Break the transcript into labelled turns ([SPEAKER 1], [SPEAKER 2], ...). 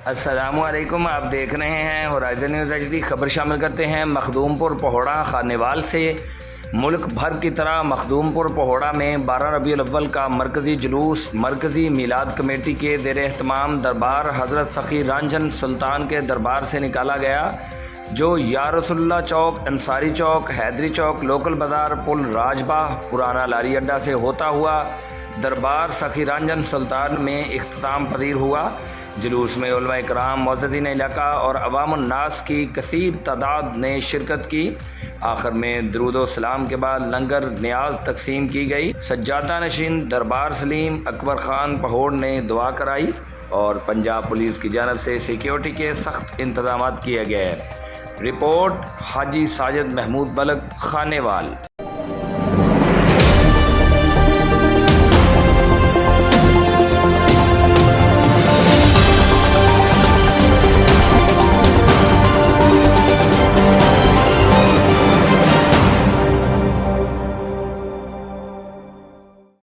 [SPEAKER 1] अस्सलामुअलैकुम, आप देख रहे हैं होराइज़न न्यूज़ HD। खबर शामिल करते हैं मखदूमपुर पहोड़ा खानेवाल से। मुल्क भर की तरह मखदूमपुर पहोड़ा में 12 रबीउल अव्वल का मरकज़ी जुलूस मरकज़ी मीलाद कमेटी के ज़ेर एहतमाम दरबार हज़रत सखी रांझन सुल्तान के दरबार से निकाला गया, जो या रसूलुल्लाह चौक, अंसारी चौक, हैदरी चौक, लोकल बाज़ार, पुल राजबाह, पुराना लारी अड्डा से होता हुआ दरबार सखी रांझन सुल्तान में इख्तिताम पजीर हुआ। जुलूस में उलमा इकराम, मुअज़्ज़िज़ीन इलाका और अवामुन्नास की कसीर तादाद ने शिरकत की। आखिर में दुरूद व सलाम के बाद लंगर न्याज तकसीम की गई। सज्जादा नशीन दरबार सलीम अकबर ख़ान पहोड़ ने दुआ कराई और पंजाब पुलिस की जानब से सिक्योरिटी के सख्त इंतजाम किए गए। रिपोर्ट हाजी साजिद महमूद बलग, खानेवाल।